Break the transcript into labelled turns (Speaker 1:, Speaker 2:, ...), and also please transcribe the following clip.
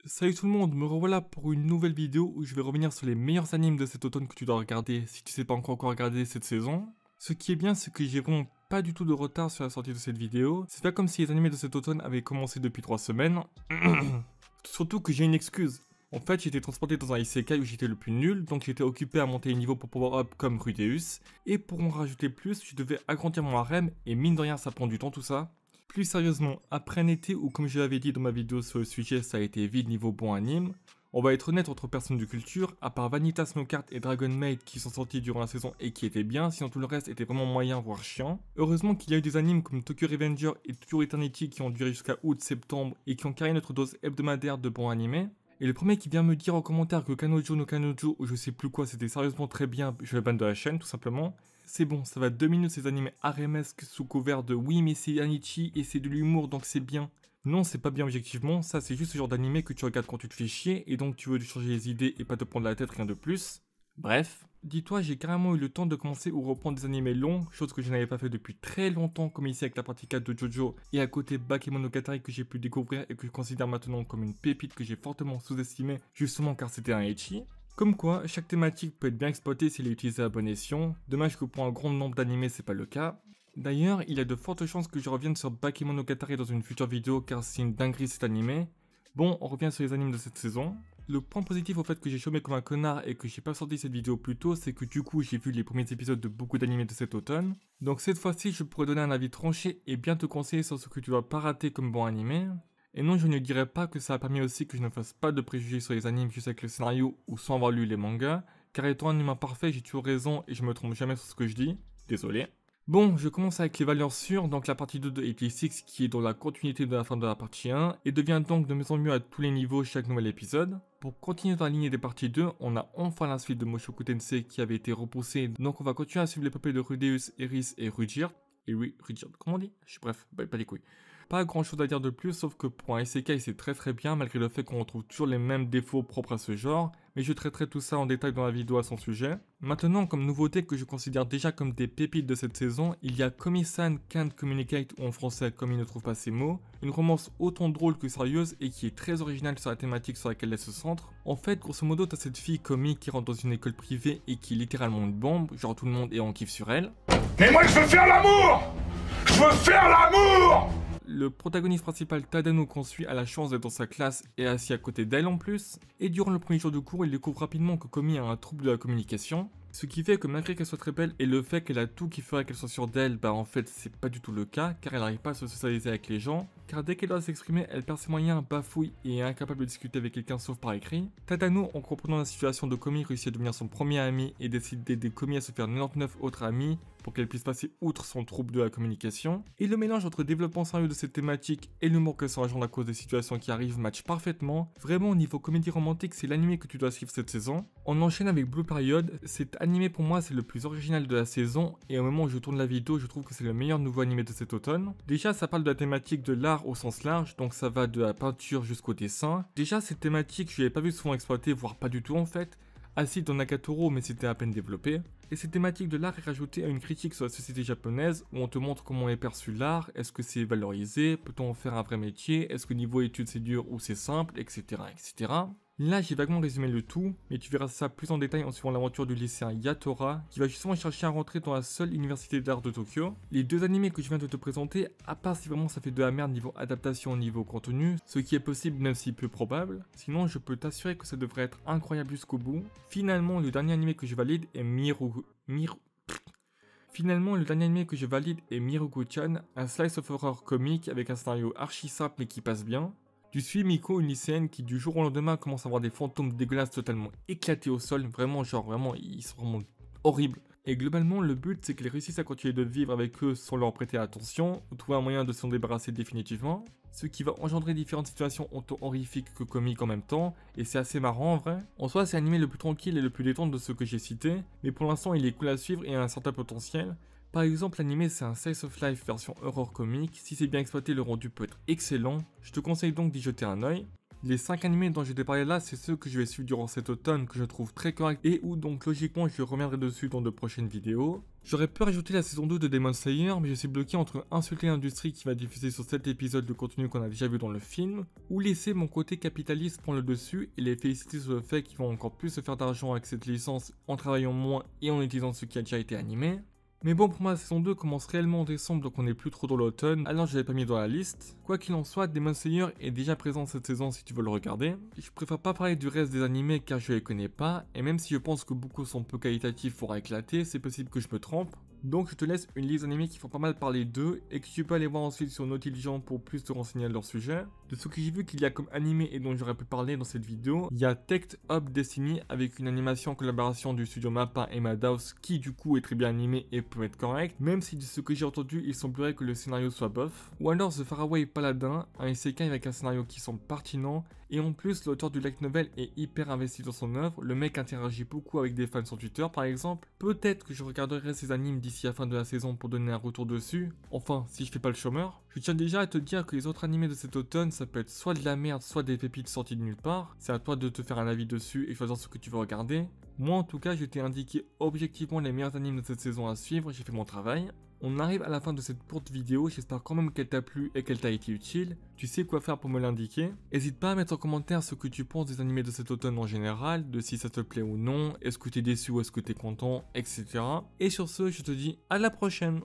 Speaker 1: Salut tout le monde, me revoilà pour une nouvelle vidéo où je vais revenir sur les meilleurs animes de cet automne que tu dois regarder si tu sais pas encore quoi regarder cette saison. Ce qui est bien, c'est que j'ai vraiment pas du tout de retard sur la sortie de cette vidéo. C'est pas comme si les animés de cet automne avaient commencé depuis 3 semaines. Surtout que j'ai une excuse. En fait, j'étais transporté dans un isekai où j'étais le plus nul, donc j'étais occupé à monter les niveaux pour power up comme Rudeus. Et pour en rajouter plus, je devais agrandir mon harem, et mine de rien, ça prend du temps tout ça. Plus sérieusement, après un été où, comme je l'avais dit dans ma vidéo sur le sujet, ça a été vide niveau bon anime, on va être honnête entre personnes de culture, à part Vanitas No Card et Dragon Maid qui sont sortis durant la saison et qui étaient bien, sinon tout le reste était vraiment moyen voire chiant. Heureusement qu'il y a eu des animes comme Tokyo Revenger et Tokyo Eternity qui ont duré jusqu'à août-septembre et qui ont carré notre dose hebdomadaire de bons animés. Et le premier qui vient me dire en commentaire que Kanojo no Kanojo ou je sais plus quoi c'était sérieusement très bien, je le banne de la chaîne tout simplement. C'est bon, ça va 2 minutes ces animés haremesques sous couvert de oui mais c'est Anichi et c'est de l'humour donc c'est bien. Non, c'est pas bien objectivement, ça c'est juste ce genre d'animé que tu regardes quand tu te fais chier et donc tu veux changer les idées et pas te prendre la tête, rien de plus. Bref, dis-toi, j'ai carrément eu le temps de commencer ou reprendre des animés longs, chose que je n'avais pas fait depuis très longtemps comme ici avec la partie 4 de Jojo et à côté Bakemonogatari que j'ai pu découvrir et que je considère maintenant comme une pépite que j'ai fortement sous-estimée justement car c'était un ecchi. Comme quoi, chaque thématique peut être bien exploitée si elle est utilisée à bon escient, dommage que pour un grand nombre d'animés c'est pas le cas. D'ailleurs, il y a de fortes chances que je revienne sur Bakemonogatari dans une future vidéo car c'est une dinguerie cet animé. Bon, on revient sur les animes de cette saison. Le point positif au fait que j'ai chômé comme un connard et que j'ai pas sorti cette vidéo plus tôt, c'est que du coup j'ai vu les premiers épisodes de beaucoup d'animés de cet automne. Donc cette fois-ci, je pourrais donner un avis tranché et bien te conseiller sur ce que tu dois pas rater comme bon animé. Et non, je ne dirais pas que ça a permis aussi que je ne fasse pas de préjugés sur les animes juste avec le scénario ou sans avoir lu les mangas, car étant un humain parfait, j'ai toujours raison et je me trompe jamais sur ce que je dis. Désolé. Bon, je commence avec les valeurs sûres, donc la partie 2 de 86 qui est dans la continuité de la fin de la partie 1, et devient donc de mieux en mieux à tous les niveaux chaque nouvel épisode. Pour continuer dans la lignée des parties 2, on a enfin la suite de Mushoku Tensei qui avait été repoussée, donc on va continuer à suivre l'épopée de Rudeus, Eris et Ruijerd. Ruijerd, comment on dit? Bref, pas les couilles. Pas grand chose à dire de plus, sauf que pour un isekai c'est très bien malgré le fait qu'on retrouve toujours les mêmes défauts propres à ce genre, mais je traiterai tout ça en détail dans la vidéo à son sujet. Maintenant, comme nouveauté que je considère déjà comme des pépites de cette saison, il y a Komi-san Can't Communicate, ou en français comme il ne trouve pas ses mots, une romance autant drôle que sérieuse et qui est très originale sur la thématique sur laquelle elle se centre. En fait, grosso modo, t'as cette fille Komi qui rentre dans une école privée et qui est littéralement une bombe, genre tout le monde est en kiff sur elle.
Speaker 2: Mais moi je veux faire l'amour! Je veux faire l'amour!
Speaker 1: Le protagoniste principal Tadano qu'on suit a la chance d'être dans sa classe et assis à côté d'elle en plus, et durant le premier jour de cours il découvre rapidement que Komi a un trouble de la communication, ce qui fait que malgré qu'elle soit très belle et le fait qu'elle a tout qui ferait qu'elle soit sûre d'elle, bah en fait c'est pas du tout le cas car elle n'arrive pas à se socialiser avec les gens, car dès qu'elle doit s'exprimer elle perd ses moyens, bafouille et est incapable de discuter avec quelqu'un sauf par écrit. Tadano, en comprenant la situation de Komi, réussit à devenir son premier ami et décide d'aider Komi à se faire 99 autres amis pour qu'elle puisse passer outre son trouble de la communication. Et le mélange entre développement sérieux de cette thématique et l'humour que ça engendre à cause des situations qui arrivent match parfaitement. Vraiment au niveau comédie romantique, c'est l'anime que tu dois suivre cette saison. On enchaîne avec Blue Period. Cet animé pour moi c'est le plus original de la saison et au moment où je tourne la vidéo je trouve que c'est le meilleur nouveau animé de cet automne. Déjà ça parle de la thématique de l'art au sens large, donc ça va de la peinture jusqu'au dessin. Déjà cette thématique je l'avais pas vu souvent exploitée, voire pas du tout en fait. Acide dans Nagatoro mais c'était à peine développé. Et cette thématique de l'art est rajoutée à une critique sur la société japonaise où on te montre comment est perçu l'art, est-ce que c'est valorisé, peut-on en faire un vrai métier, est-ce que niveau études c'est dur ou c'est simple, etc. etc. Là j'ai vaguement résumé le tout, mais tu verras ça plus en détail en suivant l'aventure du lycéen Yatora, qui va justement chercher à rentrer dans la seule université d'art de Tokyo. Les deux animés que je viens de te présenter, à part si vraiment ça fait de la merde niveau adaptation, niveau contenu, ce qui est possible même si peu probable, sinon je peux t'assurer que ça devrait être incroyable jusqu'au bout. Finalement, le dernier animé que je valide est Miruko-chan, un slice of horror comique avec un scénario archi simple mais qui passe bien. Tu suis Miko, une lycéenne qui du jour au lendemain commence à avoir des fantômes dégueulasses totalement éclatés au sol, vraiment ils sont vraiment horribles. Et globalement le but c'est qu'elle réussisse à continuer de vivre avec eux sans leur prêter attention, ou trouver un moyen de s'en débarrasser définitivement, ce qui va engendrer différentes situations autant horrifiques que comiques en même temps, et c'est assez marrant en vrai. En soi c'est l'animé le plus tranquille et le plus détente de ceux que j'ai cités, mais pour l'instant il est cool à suivre et a un certain potentiel. Par exemple, l'anime c'est un slice of life version horror comique, si c'est bien exploité le rendu peut être excellent, je te conseille donc d'y jeter un oeil. Les 5 animés dont je t'ai parlé là, c'est ceux que je vais suivre durant cet automne que je trouve très corrects et où donc logiquement je reviendrai dessus dans de prochaines vidéos. J'aurais pu rajouter la saison 2 de Demon Slayer, mais je suis bloqué entre insulter l'industrie qui va diffuser sur 7 épisodes de contenu qu'on a déjà vu dans le film, ou laisser mon côté capitaliste prendre le dessus et les féliciter sur le fait qu'ils vont encore plus se faire d'argent avec cette licence en travaillant moins et en utilisant ce qui a déjà été animé. Mais bon, pour moi la saison 2 commence réellement en décembre, donc on n'est plus trop dans l'automne, alors je l'avais pas mis dans la liste. Quoi qu'il en soit, Demon Slayer est déjà présent cette saison si tu veux le regarder. Je préfère pas parler du reste des animés car je les connais pas, et même si je pense que beaucoup sont peu qualitatifs pour éclater, c'est possible que je me trompe. Donc je te laisse une liste d'animés qui font pas mal parler d'eux et que tu peux aller voir ensuite sur Nautilgiant pour plus te renseigner à leur sujet. De ce que j'ai vu qu'il y a comme animé et dont j'aurais pu parler dans cette vidéo, il y a Tect Up Destiny avec une animation en collaboration du studio Mappa et Madhouse qui du coup est très bien animé et peut être correct, même si de ce que j'ai entendu il semblerait que le scénario soit bof. Ou alors The Faraway Paladin, un isekai avec un scénario qui semble pertinent. Et en plus, l'auteur du light novel est hyper investi dans son œuvre, le mec interagit beaucoup avec des fans sur Twitter par exemple. Peut-être que je regarderai ces animes d'ici la fin de la saison pour donner un retour dessus, enfin si je fais pas le chômeur. Je tiens déjà à te dire que les autres animés de cet automne, ça peut être soit de la merde, soit des pépites sorties de nulle part. C'est à toi de te faire un avis dessus et choisir ce que tu veux regarder. Moi en tout cas, je t'ai indiqué objectivement les meilleurs animes de cette saison à suivre, j'ai fait mon travail. On arrive à la fin de cette courte vidéo, j'espère quand même qu'elle t'a plu et qu'elle t'a été utile. Tu sais quoi faire pour me l'indiquer. N'hésite pas à mettre en commentaire ce que tu penses des animés de cet automne en général, de si ça te plaît ou non, est-ce que t'es déçu ou est-ce que t'es content, etc. Et sur ce, je te dis à la prochaine.